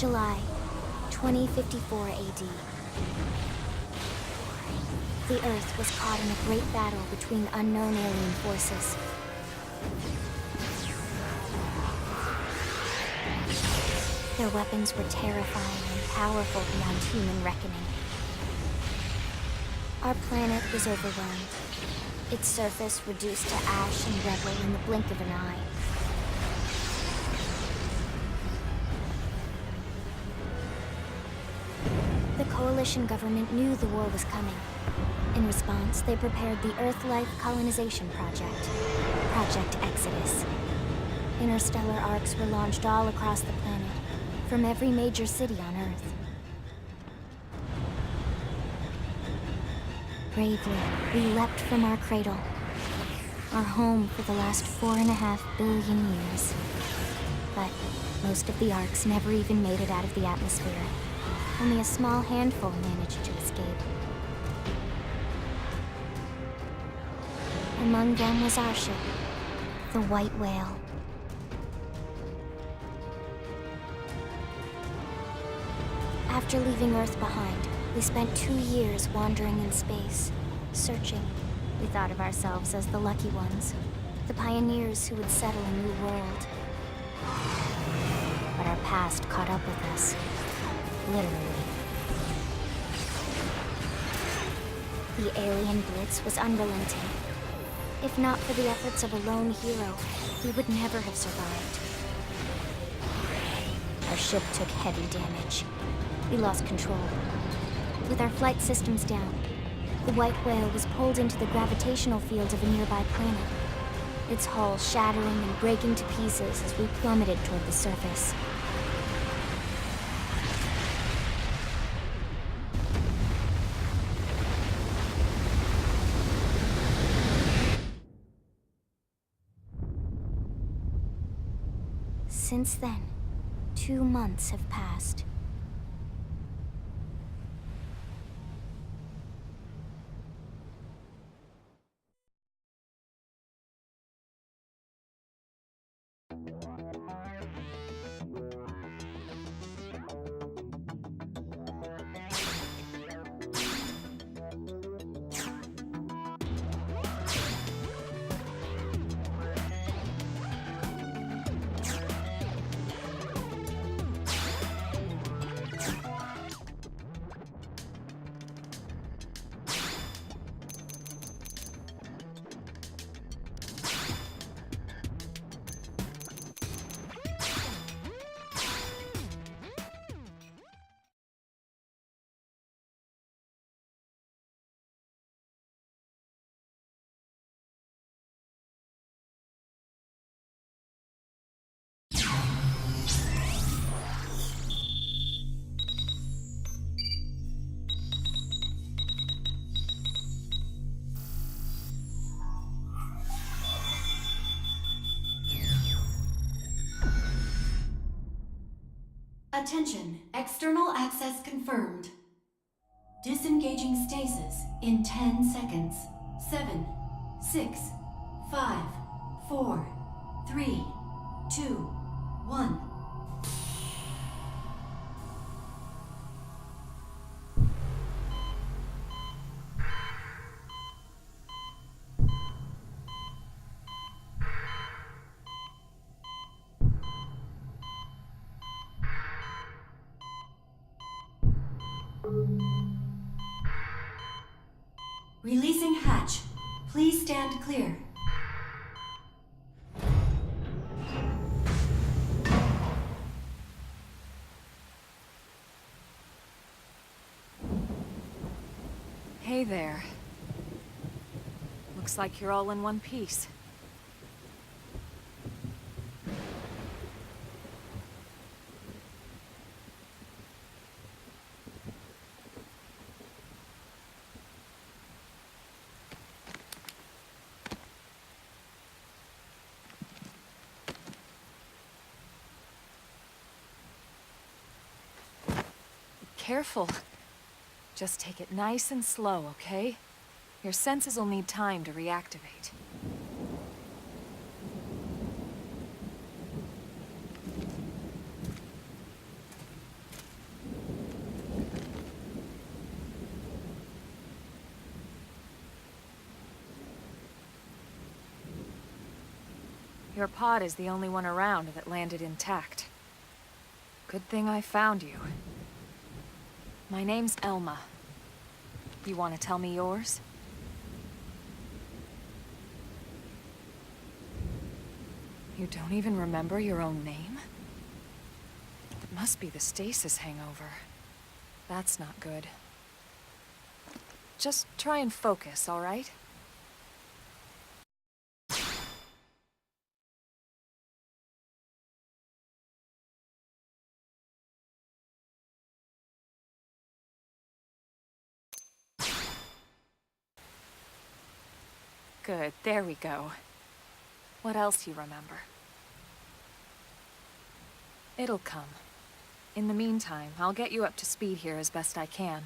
July, 2054 AD. The Earth was caught in a great battle between unknown alien forces. Their weapons were terrifying and powerful beyond human reckoning. Our planet was overwhelmed, its surface reduced to ash and rubble in the blink of an eye. The Coalition government knew the war was coming. In response, they prepared the Earth-Life Colonization Project, Project Exodus. Interstellar arcs were launched all across the planet, from every major city on Earth. Bravely, we leapt from our cradle, our home for the last 4.5 billion years. But most of the arcs never even made it out of the atmosphere. Only a small handful managed to escape. Among them was our ship, the White Whale. After leaving Earth behind, we spent 2 years wandering in space, searching. We thought of ourselves as the lucky ones, the pioneers who would settle a new world. But our past caught up with us, literally. The alien blitz was unrelenting. If not for the efforts of a lone hero, we would never have survived. Our ship took heavy damage. We lost control. With our flight systems down, the White Whale was pulled into the gravitational field of a nearby planet, its hull shattering and breaking to pieces as we plummeted toward the surface. Since then, 2 months have passed. Attention, external access confirmed. Disengaging stasis in 10 seconds. 7, 6, 5, 4, 3, 2, 1. Releasing hatch. Please stand clear. Hey there. Looks like you're all in one piece. Careful. Just take it nice and slow, okay? Your senses will need time to reactivate. Your pod is the only one around that landed intact. Good thing I found you. My name's Elma. You want to tell me yours? You don't even remember your own name? It must be the stasis hangover. That's not good. Just try and focus, all right? Good, there we go. What else you remember? It'll come. In the meantime, I'll get you up to speed here as best I can.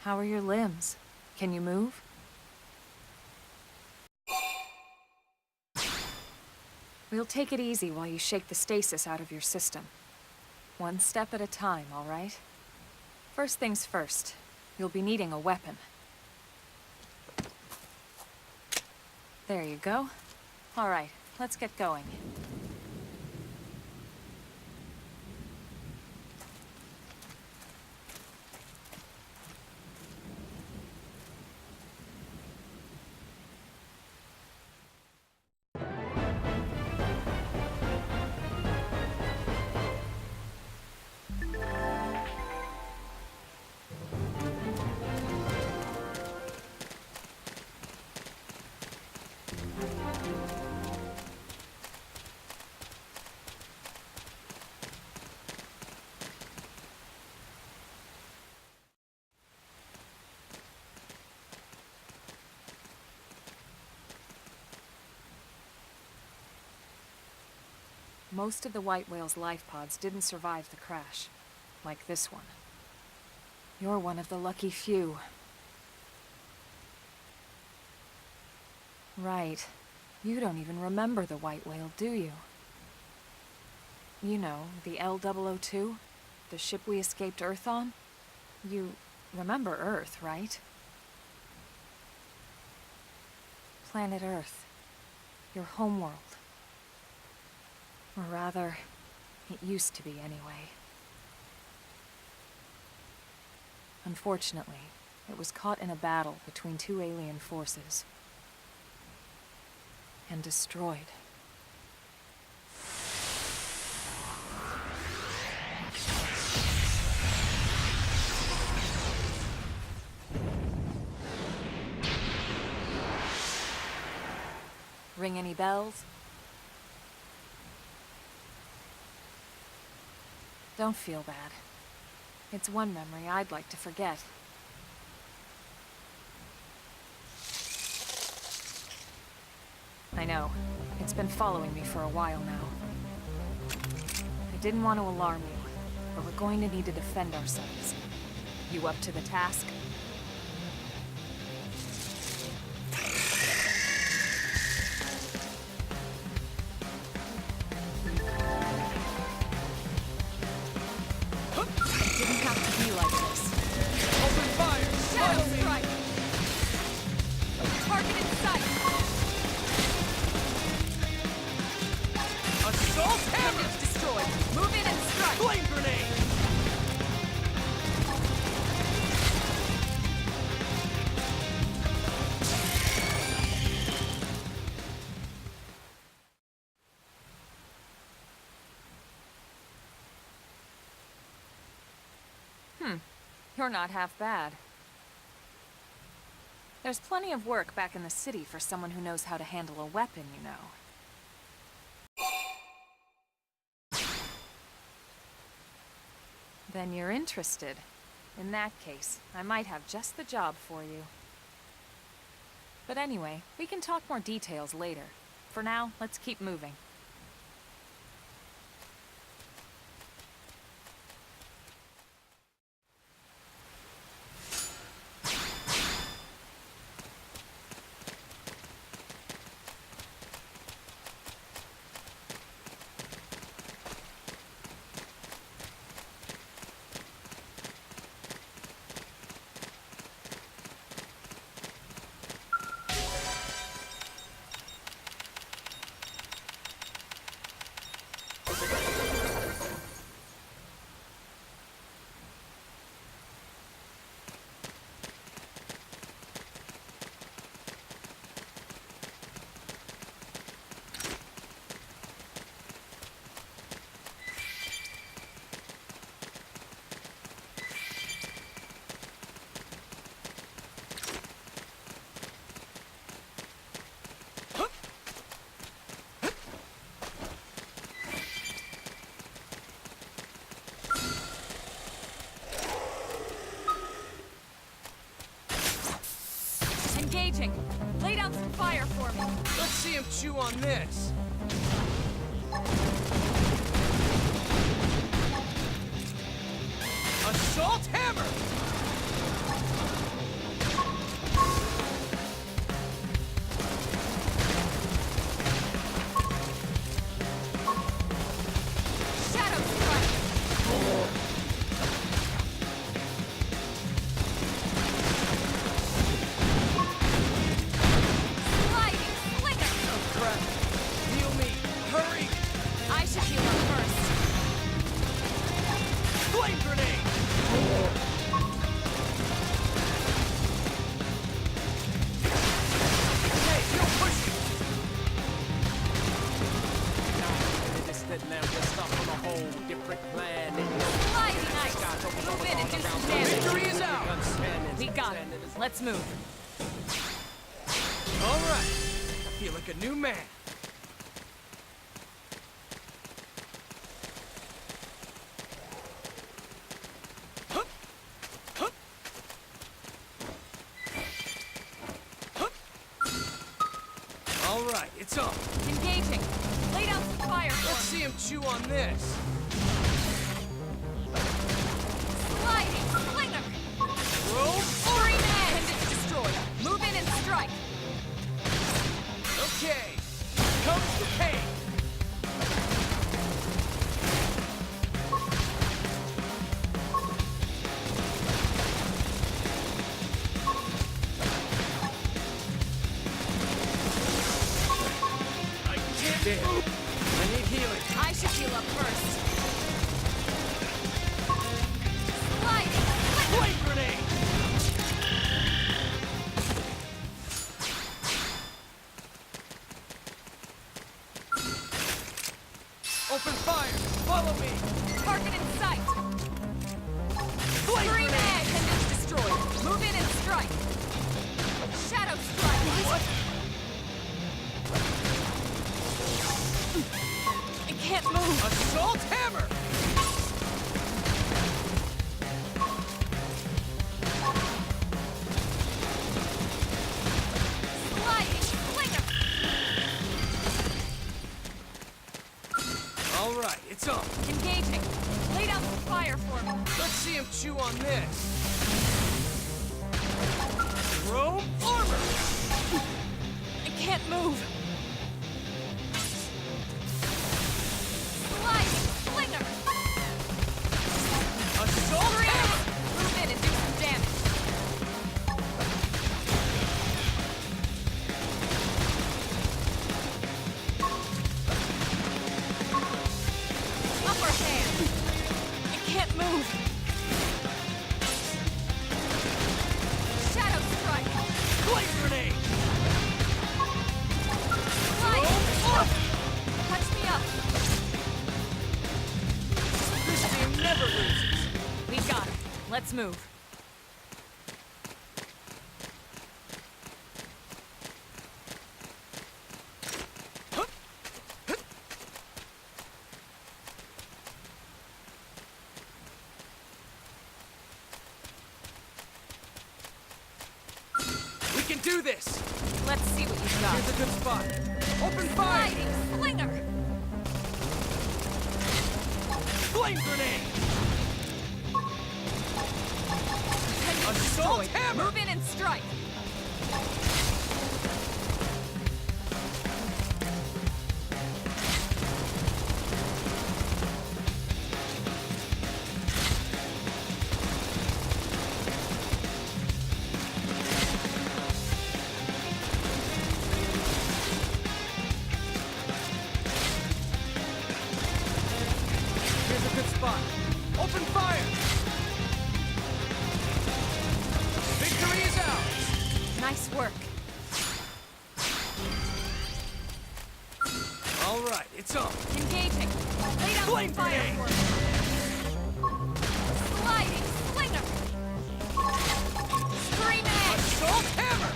How are your limbs? Can you move? We'll take it easy while you shake the stasis out of your system. One step at a time, all right? First things first, you'll be needing a weapon. There you go. All right, let's get going. Most of the white whale's life pods didn't survive the crash, like this one. You're one of the lucky few. Right. You don't even remember the white whale, do you? You know, the L-002? The ship we escaped Earth on? You remember Earth, right? Planet Earth. Your homeworld. Or rather, it used to be anyway. Unfortunately, it was caught in a battle between two alien forces. And destroyed. Ring any bells? Don't feel bad. It's one memory I'd like to forget. I know. It's been following me for a while now. I didn't want to alarm you, but we're going to need to defend ourselves. You up to the task? You're not half bad. There's plenty of work back in the city for someone who knows how to handle a weapon, you know. Then you're interested. In that case, I might have just the job for you. But anyway, we can talk more details later. For now, let's keep moving. Engaging. Lay down some fire for me. Let's see him chew on this. Assault hammer! Shadow strike. Sliding slinger. Oh crap. Heal me. Hurry! I should heal up first. Flame grenade! Hey, no pushing! Now we're stuck on a whole different planet. Sliding ice. Move in and do some damage. Victory is ours! We got it. Let's move. All right. I feel like a new man. All right, it's on. Engaging. Lay down some fire Let's for see him chew on this. me. Sliding slinger. Roll. Scream edge. And it's destroyed. Move in and strike. Okay. Comes the pain. I can't move. I need healing. I should heal up first. Sliding slinger. Flame grenade. Open fire. Follow me. Target in sight. Flame Scream grenade. edge. And it's destroyed. Move in and strike. Shadow strike. What? I can't move. Assault hammer. Sliding slinger. All right, it's on. Engaging. Lay down some fire for me. Let's see him chew on this. Chrome armor. I can't move. Sliding slinger. Assault hammer. Move in and do some damage. Upper hand. I can't move. Shadow strike. Flame grenade. Sliding. Oh, Touch me up. this team never loses. We got it. Let's move. We can do this. Let's see what you've got. Here's a good spot. Open fire. Sliding slinger. Flame grenade. And it's Assault destroyed. hammer. Move in and strike. Here's a good spot. Open fire. Victory is ours. Nice work. All right, it's on. Engaging. Lay down Flame some fire grenade. for me. Sliding slinger. Scream edge. Assault hammer.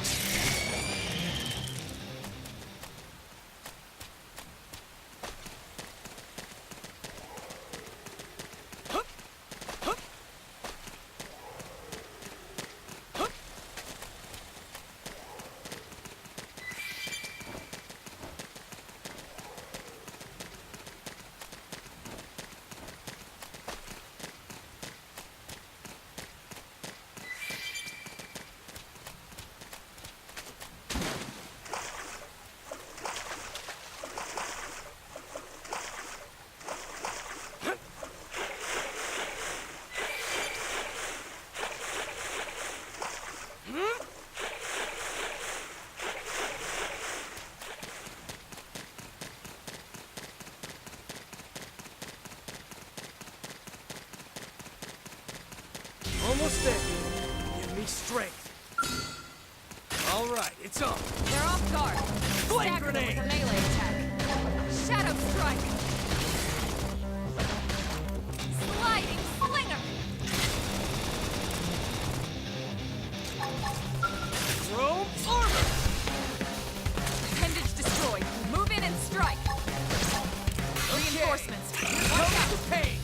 almost there. Give me strength. All right, it's on. They're off guard. Flame Stagger them with grenade! a melee attack. Shadow strike. Sliding slinger. Chrome armor! Appendage destroyed. Move in and strike. Reinforcements. Here Watch comes out. the pain.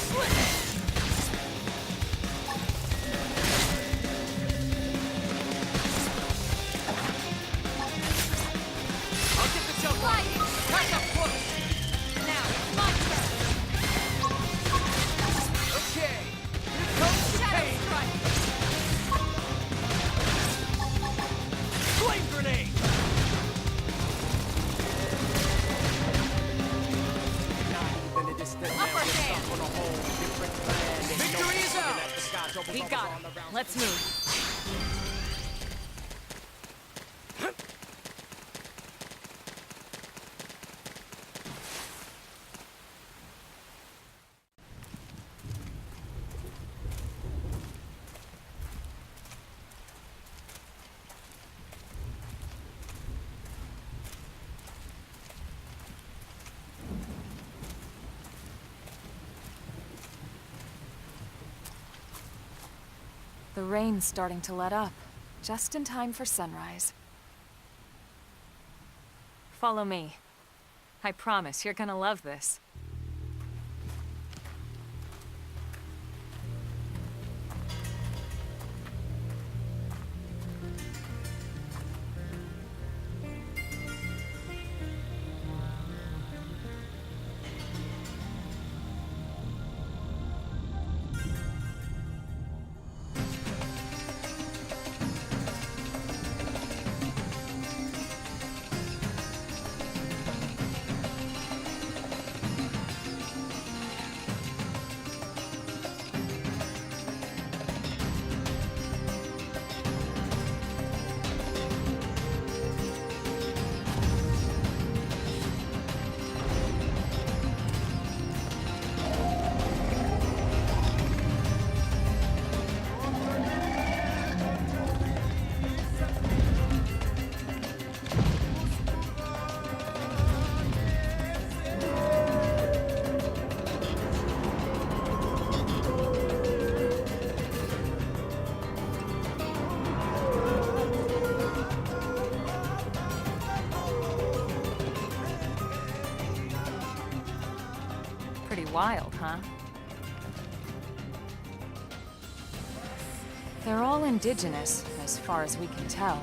Slit. I'll get the jump on. Sliding Back up close. Now it's my turn. Okay. Here comes the Shadow pain. strike. Flame grenade! Upper hand. Victory is ours! We got him. Let's move. The rain's starting to let up, just in time for sunrise. Follow me. I promise you're gonna love this. Pretty wild, huh? They're all indigenous, as far as we can tell.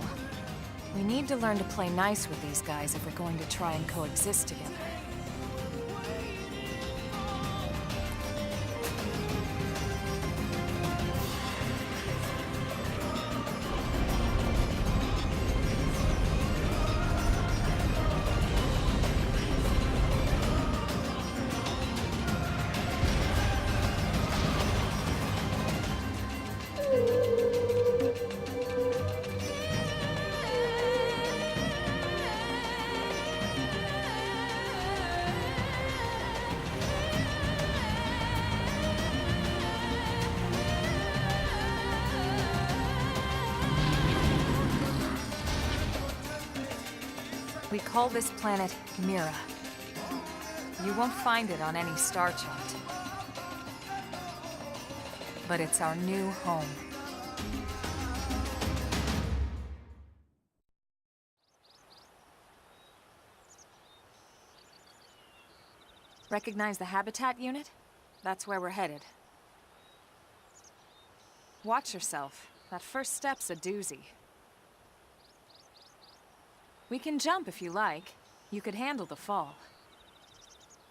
We need to learn to play nice with these guys if we're going to try and coexist together. We call this planet Mira. You won't find it on any star chart. But it's our new home. Recognize the habitat unit? That's where we're headed. Watch yourself. That first step's a doozy. We can jump if you like. You could handle the fall.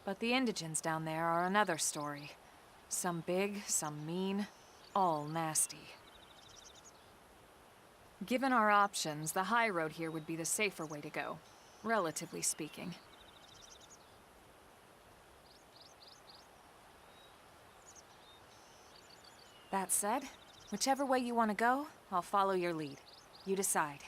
But the indigents down there are another story. Some big, some mean, all nasty. Given our options, the high road here would be the safer way to go, relatively speaking. That said, whichever way you want to go, I'll follow your lead. You decide.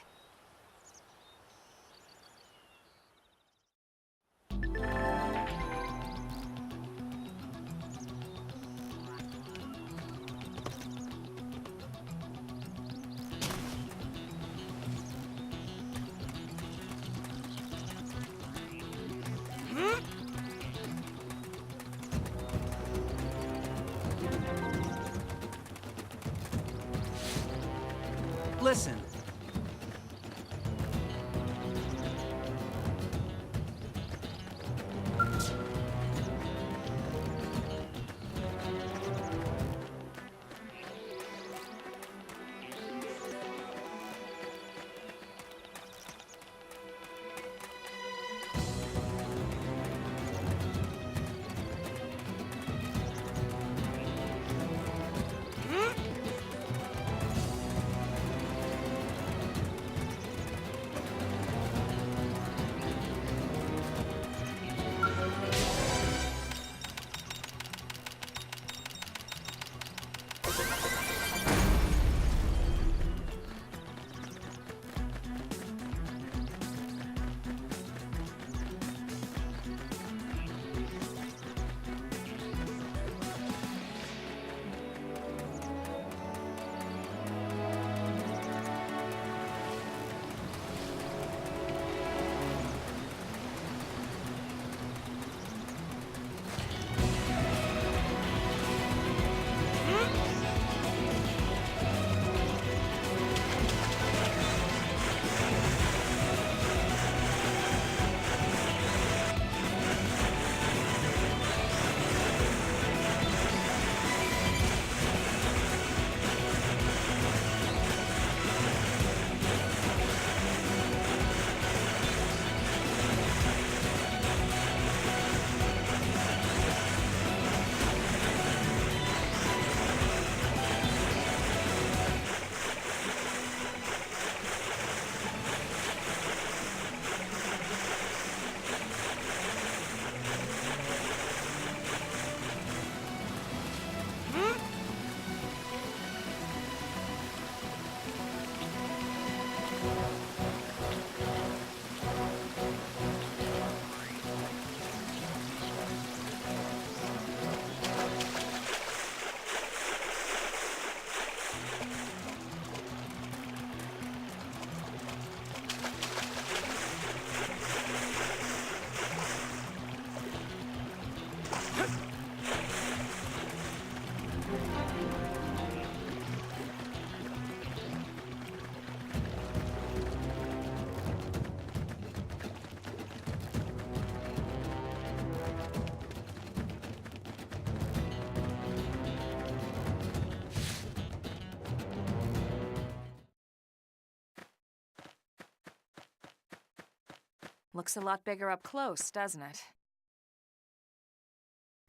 Looks a lot bigger up close, doesn't it?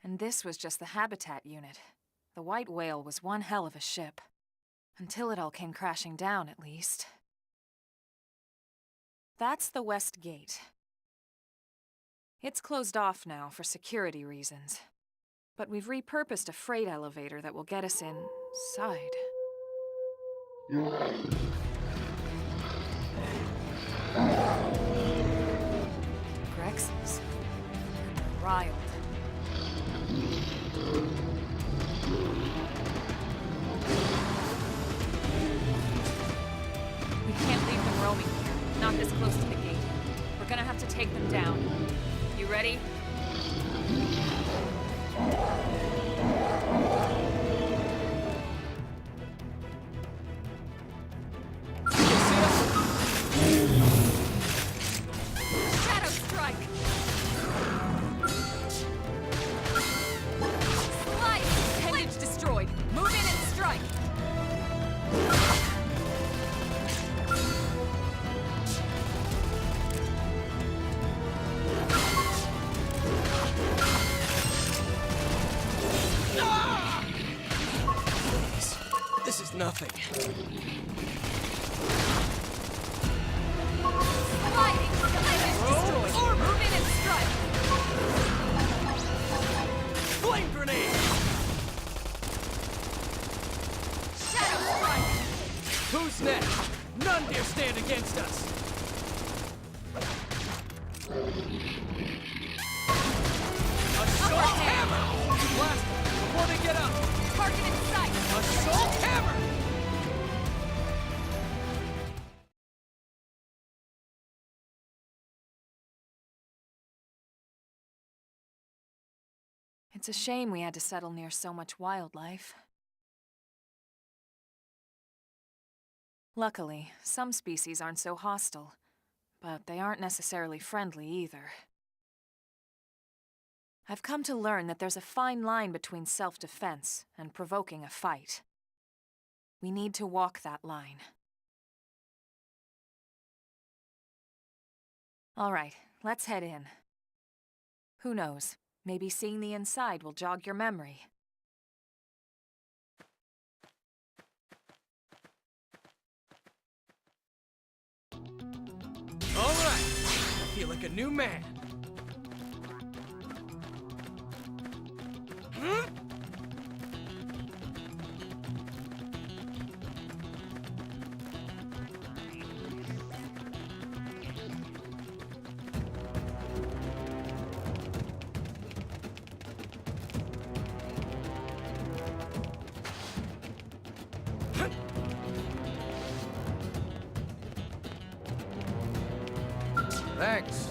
And this was just the habitat unit. The white whale was one hell of a ship. Until it all came crashing down, at least. That's the west gate. It's closed off now for security reasons. But we've repurposed a freight elevator that will get us inside. Grexes. Riled. We can't leave them roaming here. Not this close to the gate. We're gonna have to take them down. You ready? Shadow strike! Slide! Appendage destroyed. Move in and strike! This is nothing. Sliding! Appendage destroyed. Move in and strike! Flame grenade! Shadow strike! Who's next? None dare stand against us! Assault hammer! Blast them before they get up! Target in sight! Assault hammer! It's a shame we had to settle near so much wildlife. Luckily, some species aren't so hostile, but they aren't necessarily friendly either. I've come to learn that there's a fine line between self-defense and provoking a fight. We need to walk that line. All right, let's head in. Who knows? Maybe seeing the inside will jog your memory. All right, I feel like a new man. Thanks.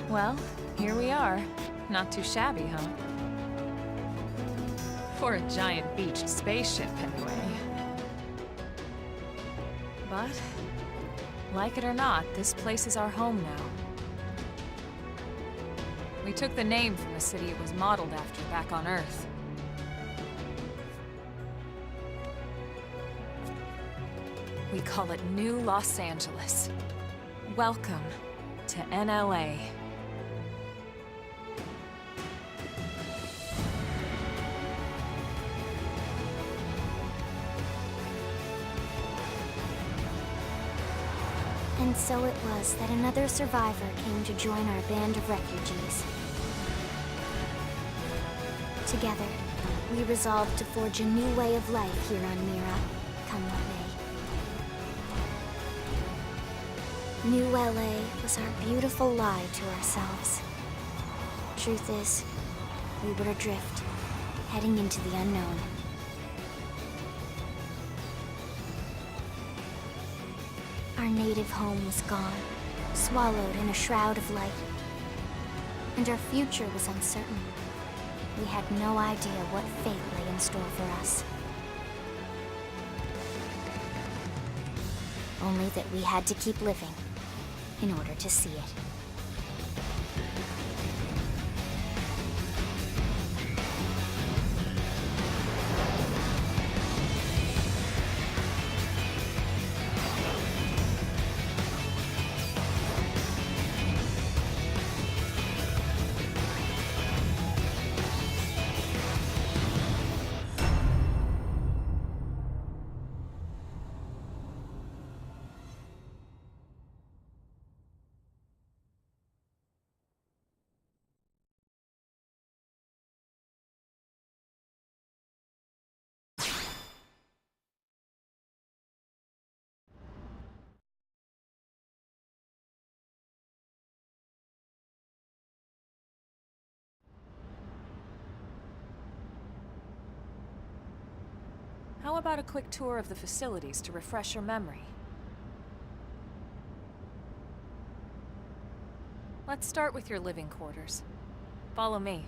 Well, here we are. Not too shabby, huh? For a giant beached spaceship, anyway. But, like it or not, this place is our home now. We took the name from the city it was modeled after back on Earth. We call it New Los Angeles. Welcome to NLA. And so it was that another survivor came to join our band of refugees. Together, we resolved to forge a new way of life here on Mira, come what may. New LA was our beautiful lie to ourselves. Truth is, we were adrift, heading into the unknown. Our native home was gone, swallowed in a shroud of light. And our future was uncertain. We had no idea what fate lay in store for us. Only that we had to keep living in order to see it. How about a quick tour of the facilities to refresh your memory? Let's start with your living quarters. Follow me.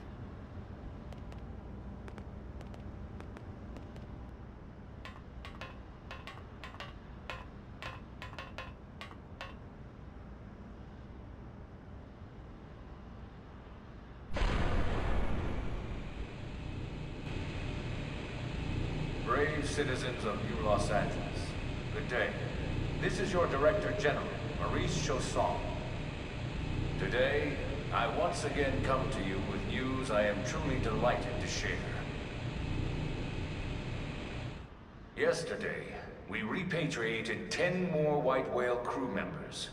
Brave citizens of New Los Angeles, good day. This is your Director General, Maurice Chausson. Today, I once again come to you with news I am truly delighted to share. Yesterday, we repatriated 10 more White Whale crew members.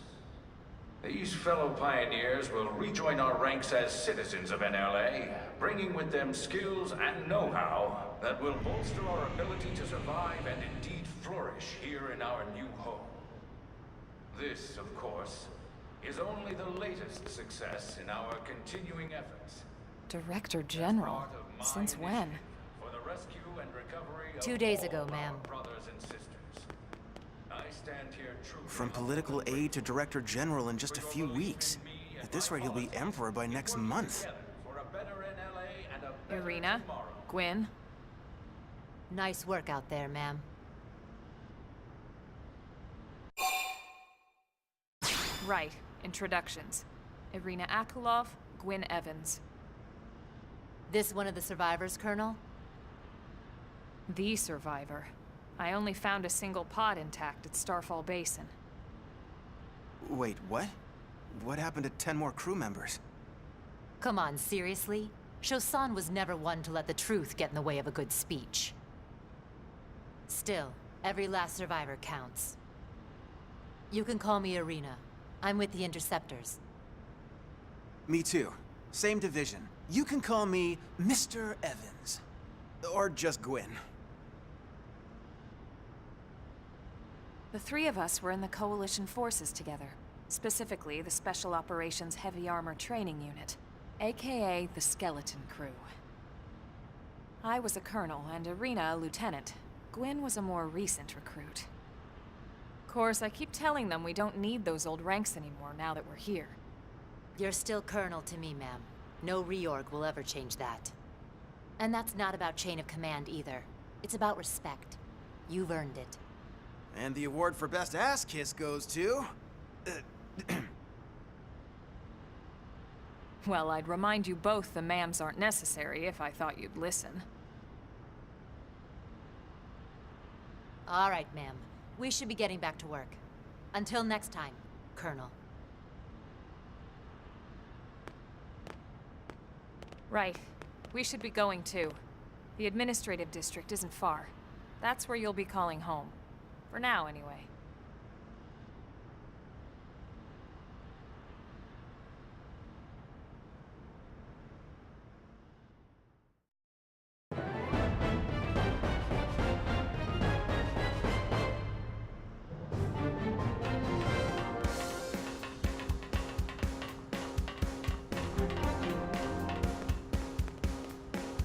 These fellow pioneers will rejoin our ranks as citizens of NLA, bringing with them skills and know-how that will bolster our ability to survive and indeed flourish here in our new home. This, of course, is only the latest success in our continuing efforts. Director General? Since when? For the rescue and recovery of 2 days all ago, our ma'am. brothers and sisters. I stand here truly From political aide to Director General in just a few weeks. At this rate, he'll be Emperor by next month. for a better NLA and a better Irina? tomorrow. Gwyn? Nice work out there, ma'am. Right. Introductions. Irina Akulov, Gwyn Evans. This one of the survivors, Colonel? The survivor. I only found a single pod intact at Starfall Basin. Wait, what? What happened to 10 more crew members? Come on, seriously? Chausson was never one to let the truth get in the way of a good speech. Still, every last survivor counts. You can call me Irina. I'm with the Interceptors. Me too. Same division. You can call me Mr. Evans. Or just Gwyn. The three of us were in the Coalition forces together. Specifically, the Special Operations Heavy Armor Training Unit, aka the Skeleton Crew. I was a colonel and Irina a lieutenant. Gwyn was a more recent recruit. Of course, I keep telling them we don't need those old ranks anymore now that we're here. You're still Colonel to me, ma'am. No reorg will ever change that. And that's not about chain of command either. It's about respect. You've earned it. And the award for Best Ass Kiss goes to... Well, I'd remind you both the ma'ams aren't necessary if I thought you'd listen. All right, ma'am. We should be getting back to work. Until next time, Colonel. Right. We should be going too. The administrative district isn't far. That's where you'll be calling home. For now, anyway.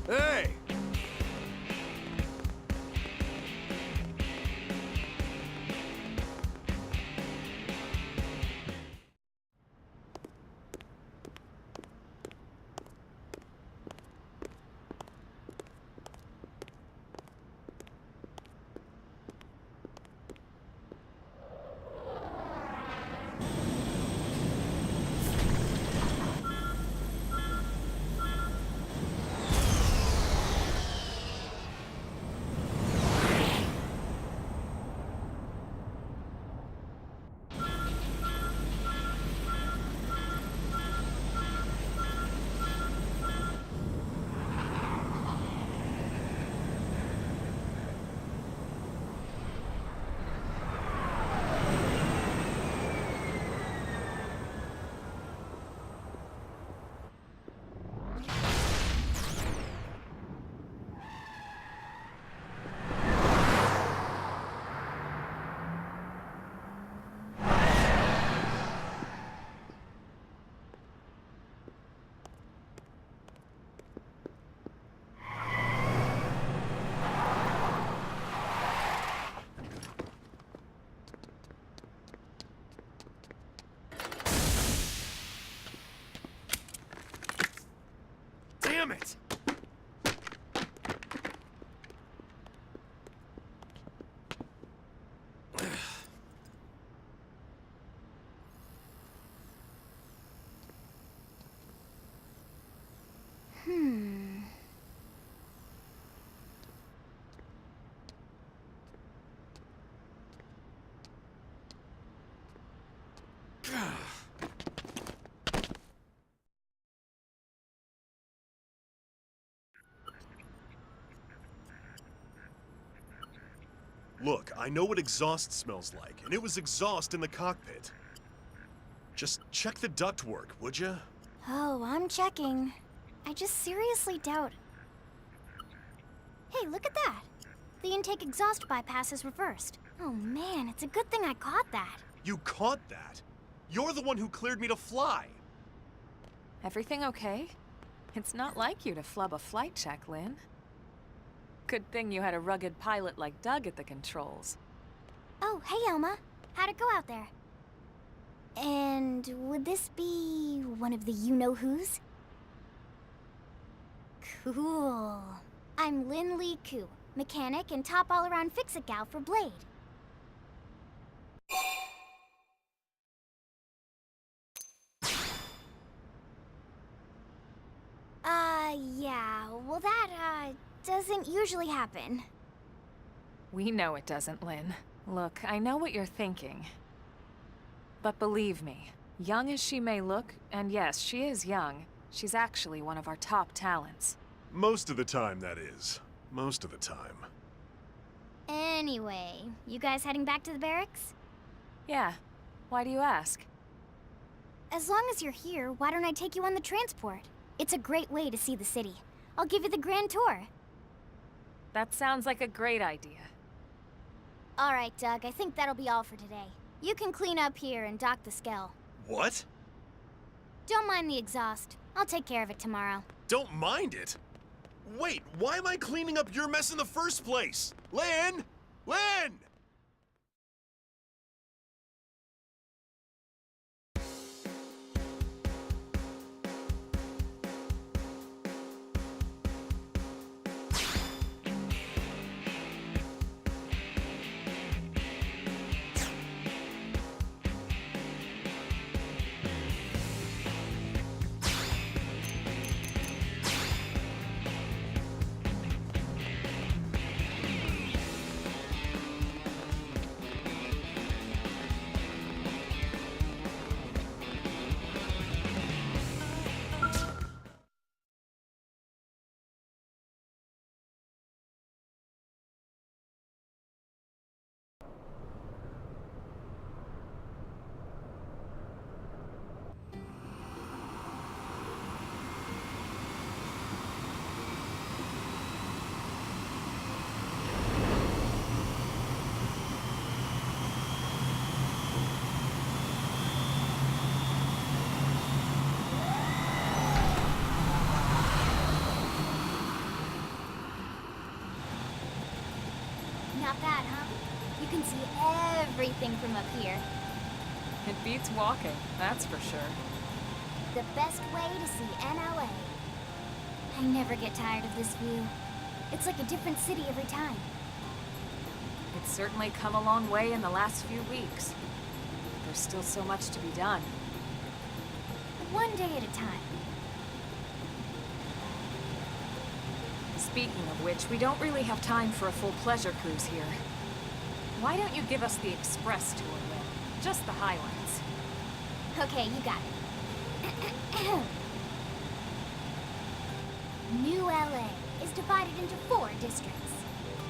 Hey! Damn it! Look, I know what exhaust smells like, and it was exhaust in the cockpit. Just check the ductwork, would ya? Oh, I'm checking. I just seriously doubt... Hey, look at that! The intake exhaust bypass is reversed. Oh man, it's a good thing I caught that. You caught that? You're the one who cleared me to fly! Everything okay? It's not like you to flub a flight check, Lynn. Good thing you had a rugged pilot like Doug at the controls. Oh, hey Elma. How'd it go out there? And would this be one of the you-know-whos? Cool. I'm Lynn Lee Koo, mechanic and top all-around fix-it gal for Blade. Yeah, well that, doesn't usually happen. We know it doesn't, Lynn. Look, I know what you're thinking. But believe me, young as she may look, and yes, she is young, she's actually one of our top talents. Most of the time, that is. Most of the time. Anyway, you guys heading back to the barracks? Yeah. Why do you ask? As long as you're here, why don't I take you on the transport? It's a great way to see the city. I'll give you the grand tour. That sounds like a great idea. All right, Doug, I think that'll be all for today. You can clean up here and dock the Skell. What? Don't mind the exhaust. I'll take care of it tomorrow. Don't mind it? Wait, why am I cleaning up your mess in the first place? Lynn! Lynn! Not bad, huh? You can see everything from up here. It beats walking, that's for sure. The best way to see NLA. I never get tired of this view. It's like a different city every time. It's certainly come a long way in the last few weeks. There's still so much to be done. One day at a time. Speaking of which, we don't really have time for a full pleasure cruise here. Why don't you give us the express tour, Lynn? Just the highlights. Okay, you got it. New LA is divided into 4 districts.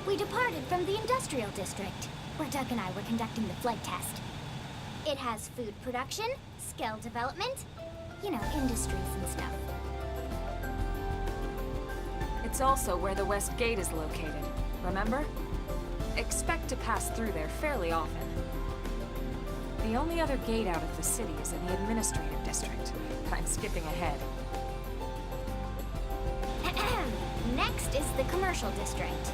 We departed from the industrial district, where Doug and I were conducting the flight test. It has food production, Skell development, you know, industries and stuff. It's also where the West Gate is located, remember? Expect to pass through there fairly often. The only other gate out of the city is in the administrative district. I'm skipping ahead. Next is the commercial district.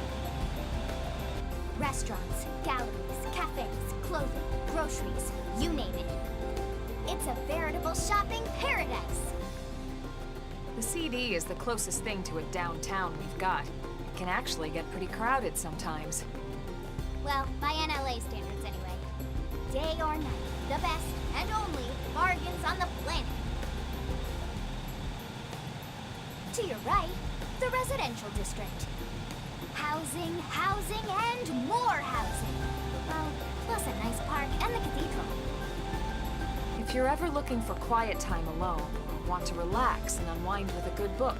Restaurants, galleries, cafes, clothing, groceries, you name it. It's a veritable shopping paradise. The CD is the closest thing to a downtown we've got. It can actually get pretty crowded sometimes. Well, by NLA standards anyway. Day or night, the best and only bargains on the planet. To your right, the residential district. Housing, housing, and more housing. Well, plus a nice park and the cathedral. If you're ever looking for quiet time alone, or want to relax and unwind with a good book,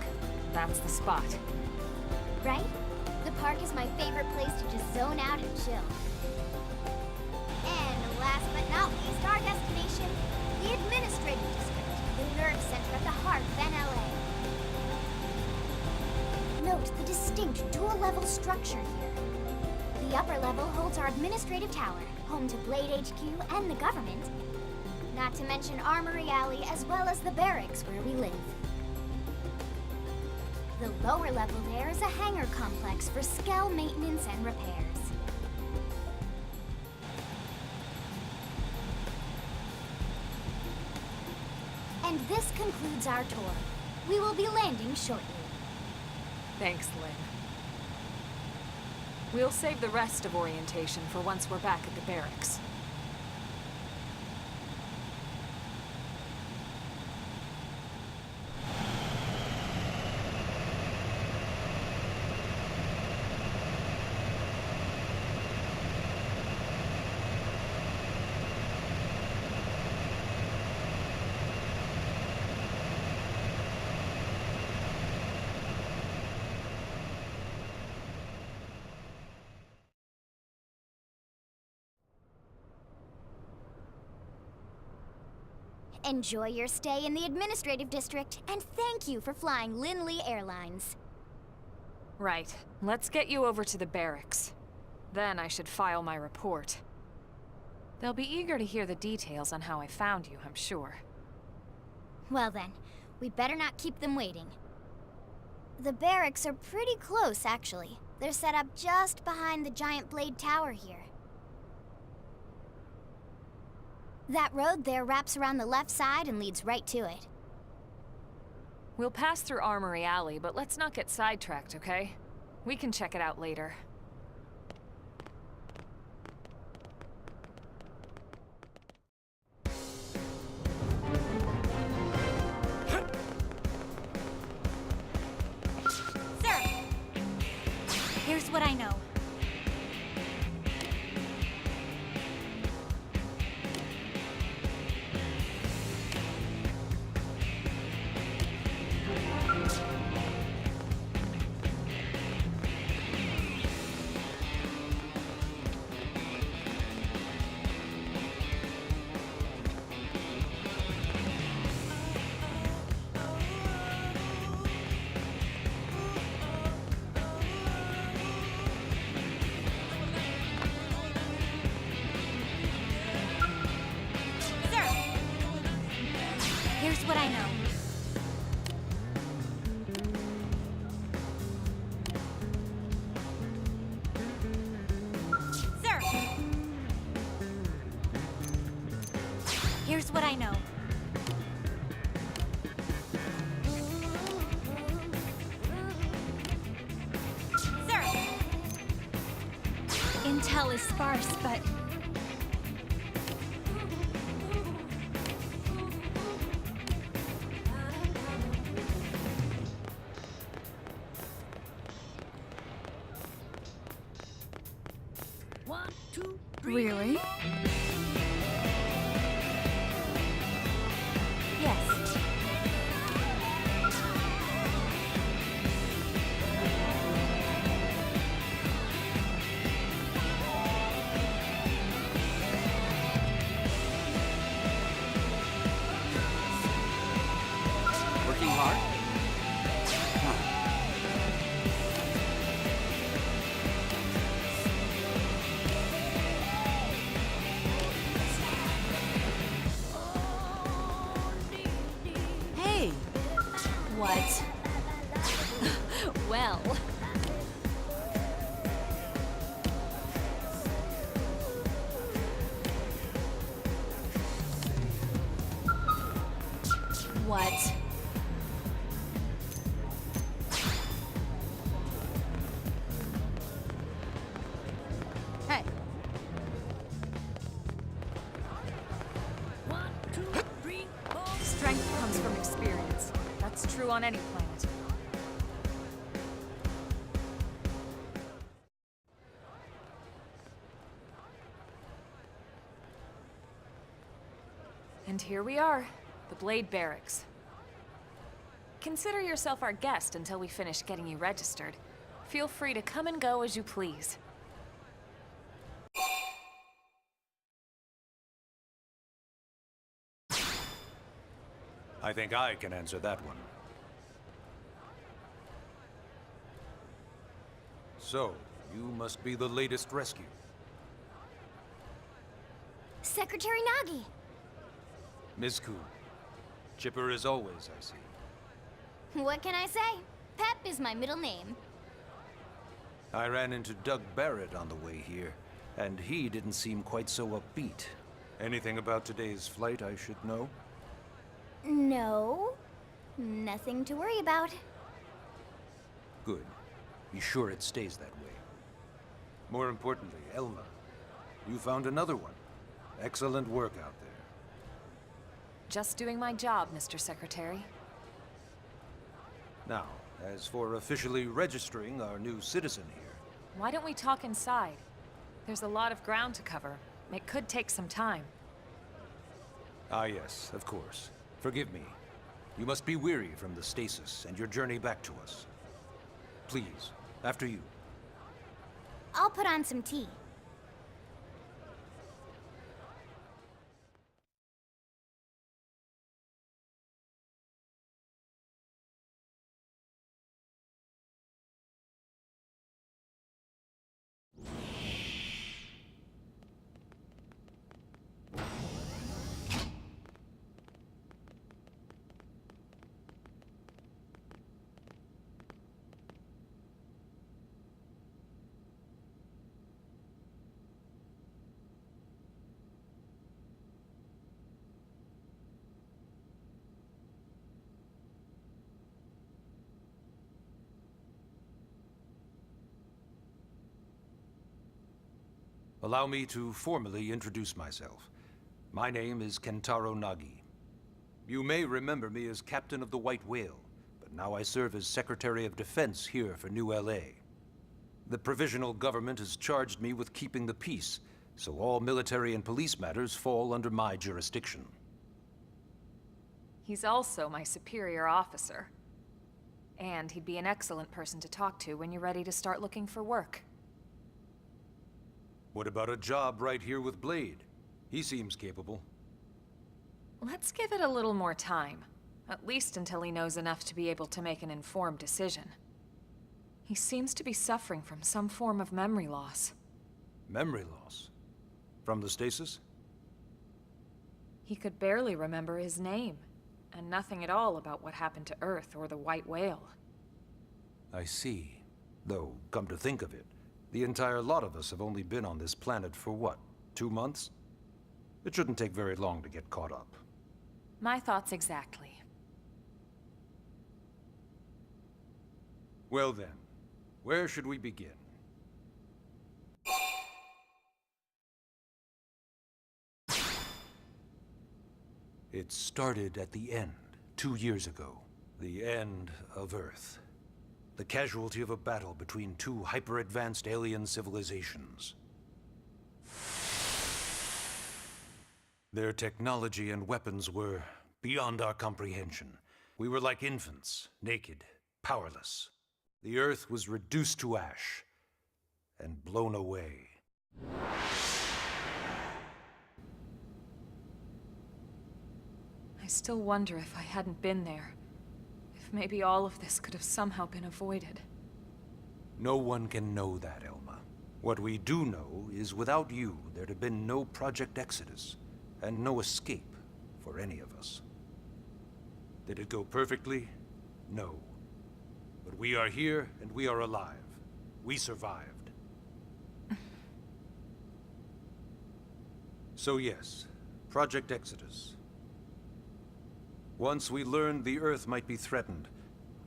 that's the spot. Right? The park is my favorite place to just zone out and chill. And last but not least, our destination, the administrative district, the nerve center at the heart of NLA. Note the distinct dual-level structure here. The upper level holds our administrative tower, home to Blade HQ and the government. Not to mention Armory Alley as well as the barracks where we live. The lower level there is a hangar complex for Skell maintenance and repairs. And this concludes our tour. We will be landing shortly. Thanks, Lynn. We'll save the rest of orientation for once we're back at the barracks. Enjoy your stay in the administrative district, and thank you for flying Linley Airlines. Right. Let's get you over to the barracks. Then I should file my report. They'll be eager to hear the details on how I found you, I'm sure. Well then, we better not keep them waiting. The barracks are pretty close, actually. They're set up just behind the giant blade tower here. That road there wraps around the left side and leads right to it. We'll pass through Armory Alley, but let's not get sidetracked, okay? We can check it out later. Sir! Here's what I know. what I know. Sir! Intel is sparse, but... Really? Yes. Working hard? Hey! What? Well... What? Hey! Strength comes from experience. That's true on any planet. And here we are, the Blade Barracks. Consider yourself our guest until we finish getting you registered. Feel free to come and go as you please. I think I can answer that one. So, you must be the latest rescue. Secretary Nagi! Ms. Kuhn. Chipper as always, I see. What can I say? Pep is my middle name. I ran into Doug Barrett on the way here, and he didn't seem quite so upbeat. Anything about today's flight I should know? No. Nothing to worry about. Good. Be sure it stays that way. More importantly, Elma, you found another one. Excellent work out there. Just doing my job, Mr. Secretary. Now, as for officially registering our new citizen here... Why don't we talk inside? There's a lot of ground to cover. It could take some time. Ah yes, of course. Forgive me. You must be weary from the stasis and your journey back to us. Please, after you. I'll put on some tea. Allow me to formally introduce myself. My name is Kentaro Nagi. You may remember me as Captain of the White Whale, but now I serve as Secretary of Defense here for New LA. The provisional government has charged me with keeping the peace, so all military and police matters fall under my jurisdiction. He's also my superior officer. And he'd be an excellent person to talk to when you're ready to start looking for work. What about a job right here with Blade? He seems capable. Let's give it a little more time. At least until he knows enough to be able to make an informed decision. He seems to be suffering from some form of memory loss. Memory loss? From the stasis? He could barely remember his name, and nothing at all about what happened to Earth or the White Whale. I see. Though, come to think of it, the entire lot of us have only been on this planet for what, 2 months? It shouldn't take very long to get caught up. My thoughts exactly. Well then, where should we begin? It started at the end, 2 years ago. The end of Earth. The casualty of a battle between two hyper-advanced alien civilizations. Their technology and weapons were beyond our comprehension. We were like infants, naked, powerless. The Earth was reduced to ash and blown away. I still wonder if I hadn't been there. If maybe all of this could have somehow been avoided. No one can know that, Elma. What we do know is without you, there'd have been no Project Exodus, and no escape for any of us. Did it go perfectly? No. But we are here, and we are alive. We survived. So yes, Project Exodus. Once we learned the Earth might be threatened,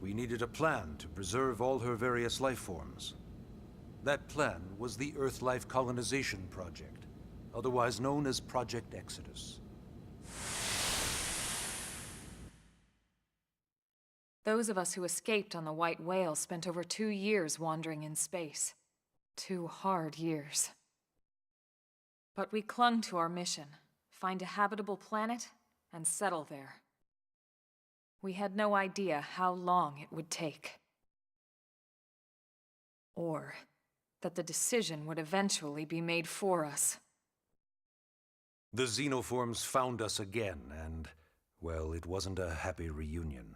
we needed a plan to preserve all her various life forms. That plan was the Earth Life Colonization Project, otherwise known as Project Exodus. Those of us who escaped on the White Whale spent over 2 years wandering in space. 2 hard years. But we clung to our mission, find a habitable planet and settle there. We had no idea how long it would take. Or that the decision would eventually be made for us. The xenoforms found us again, and, well, it wasn't a happy reunion.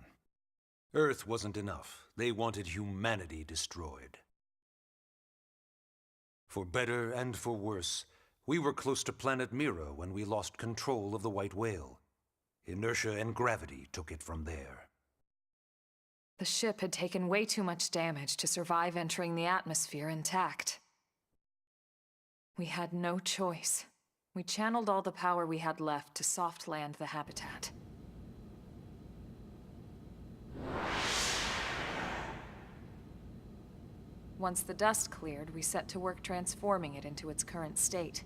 Earth wasn't enough. They wanted humanity destroyed. For better and for worse, we were close to planet Mira when we lost control of the White Whale. Inertia and gravity took it from there. The ship had taken way too much damage to survive entering the atmosphere intact. We had no choice. We channeled all the power we had left to soft land the habitat. Once the dust cleared, we set to work transforming it into its current state.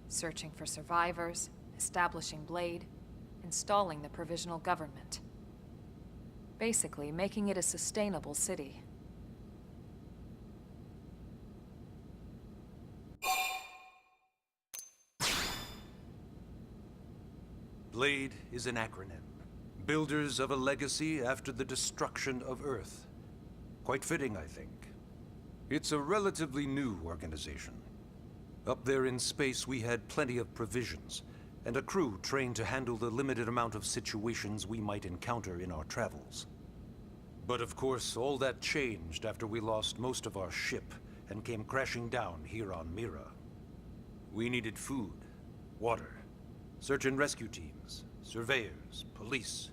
Searching for survivors, establishing Blade, installing the provisional government. Basically, making it a sustainable city. Blade is an acronym. Builders of a legacy after the destruction of Earth. Quite fitting, I think. It's a relatively new organization. Up there in space, we had plenty of provisions, and a crew trained to handle the limited amount of situations we might encounter in our travels. But of course, all that changed after we lost most of our ship and came crashing down here on Mira. We needed food, water, search and rescue teams, surveyors, police.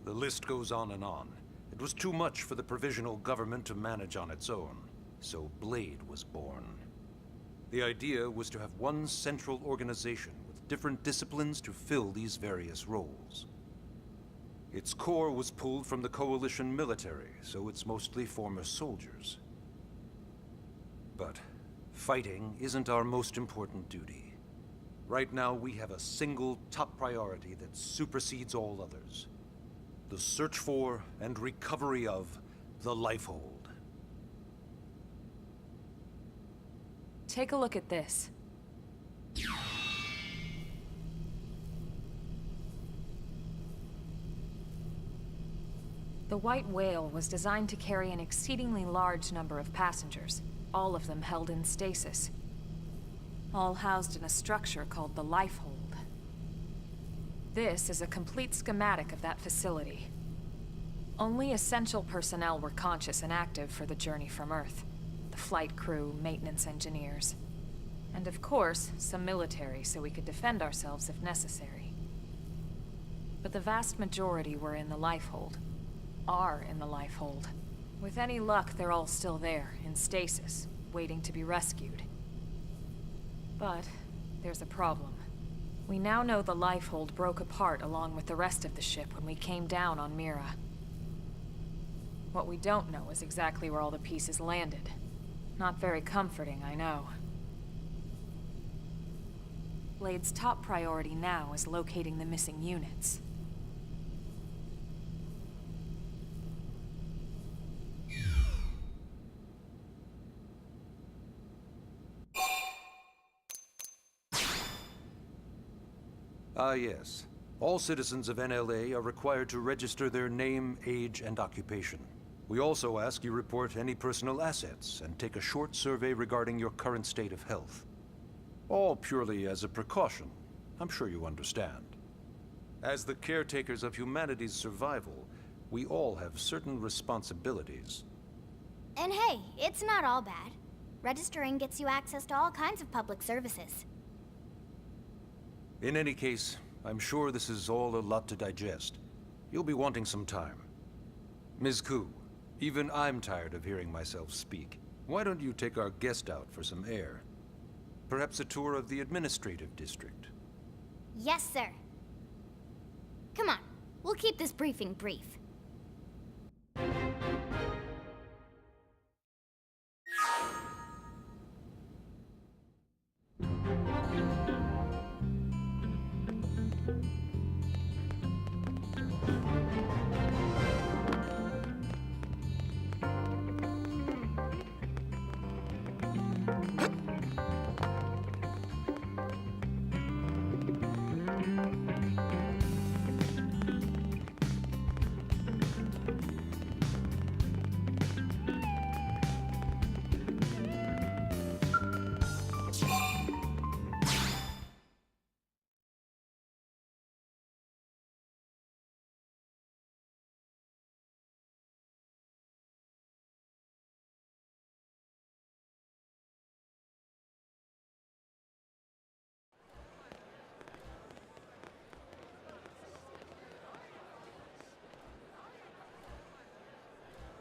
The list goes on and on. It was too much for the provisional government to manage on its own, so Blade was born. The idea was to have one central organization with different disciplines to fill these various roles. Its core was pulled from the Coalition military, so it's mostly former soldiers. But fighting isn't our most important duty. Right now, we have a single top priority that supersedes all others. The search for and recovery of the Lifehold. Take a look at this. The White Whale was designed to carry an exceedingly large number of passengers, all of them held in stasis. All housed in a structure called the Lifehold. This is a complete schematic of that facility. Only essential personnel were conscious and active for the journey from Earth. The flight crew, maintenance engineers. And of course, some military so we could defend ourselves if necessary. But the vast majority were in the Lifehold. Are in the Lifehold. With any luck, they're all still there, in stasis, waiting to be rescued. But there's a problem. We now know the lifehold broke apart along with the rest of the ship when we came down on Mira. What we don't know is exactly where all the pieces landed. Not very comforting, I know. Blade's top priority now is locating the missing units. Yes. All citizens of NLA are required to register their name, age, and occupation. We also ask you report any personal assets and take a short survey regarding your current state of health. All purely as a precaution. I'm sure you understand. As the caretakers of humanity's survival, we all have certain responsibilities. And hey, it's not all bad. Registering gets you access to all kinds of public services. In any case, I'm sure this is all a lot to digest. You'll be wanting some time. Ms. Koo, even I'm tired of hearing myself speak. Why don't you take our guest out for some air? Perhaps a tour of the administrative district. Yes, sir. Come on, we'll keep this briefing brief.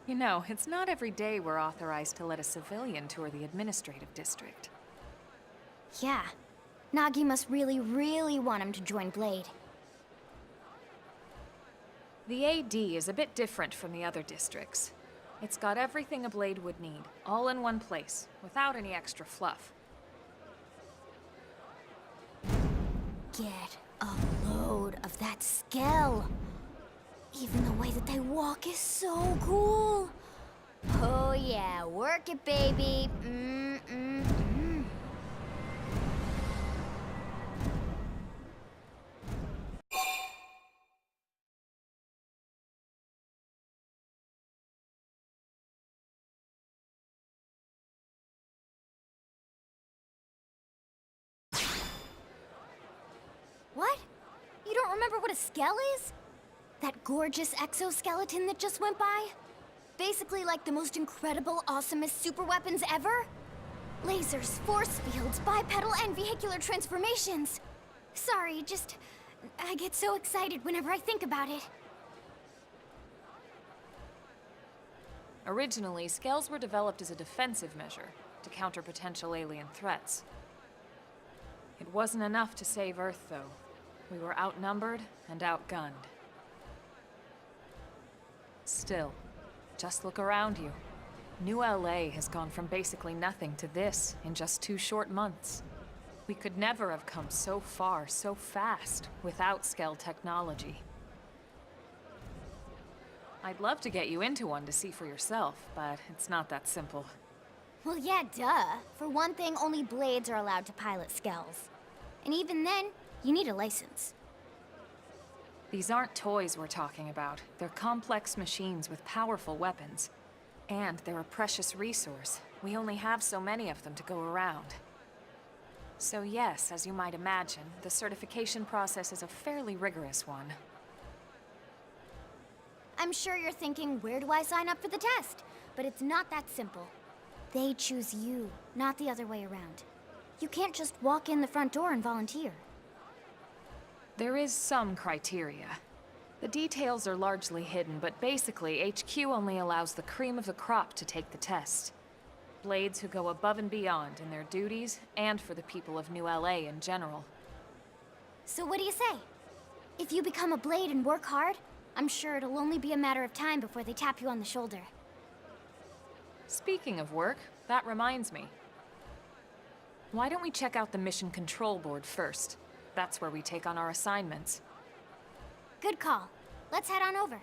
You know, it's not every day we're authorized to let a civilian tour the administrative district. Yeah. Nagi must really, really want him to join Blade. The AD is a bit different from the other districts. It's got everything a Blade would need, all in one place, without any extra fluff. Get a load of that Skell. Even the way that they walk is so cool. Oh yeah, work it, baby. What? You don't remember what a Skell is? That gorgeous exoskeleton that just went by? Basically like the most incredible, awesomest super weapons ever? Lasers, force fields, bipedal and vehicular transformations. Sorry, just... I get so excited whenever I think about it. Originally, Skells were developed as a defensive measure to counter potential alien threats. It wasn't enough to save Earth, though. We were outnumbered and outgunned. Still, just look around you. New LA has gone from basically nothing to this in just 2 short months. We could never have come so far, so fast, without Skell technology. I'd love to get you into one to see for yourself, but it's not that simple. Well, yeah, duh. For one thing, only Blades are allowed to pilot Skells. And even then, you need a license. These aren't toys we're talking about. They're complex machines with powerful weapons. And they're a precious resource. We only have so many of them to go around. So yes, as you might imagine, the certification process is a fairly rigorous one. I'm sure you're thinking, where do I sign up for the test? But it's not that simple. They choose you, not the other way around. You can't just walk in the front door and volunteer. There is some criteria. The details are largely hidden, but basically, HQ only allows the cream of the crop to take the test. Blades who go above and beyond in their duties, and for the people of New LA in general. So what do you say? If you become a blade and work hard, I'm sure it'll only be a matter of time before they tap you on the shoulder. Speaking of work, that reminds me. Why don't we check out the mission control board first? That's where we take on our assignments. Good call. Let's head on over.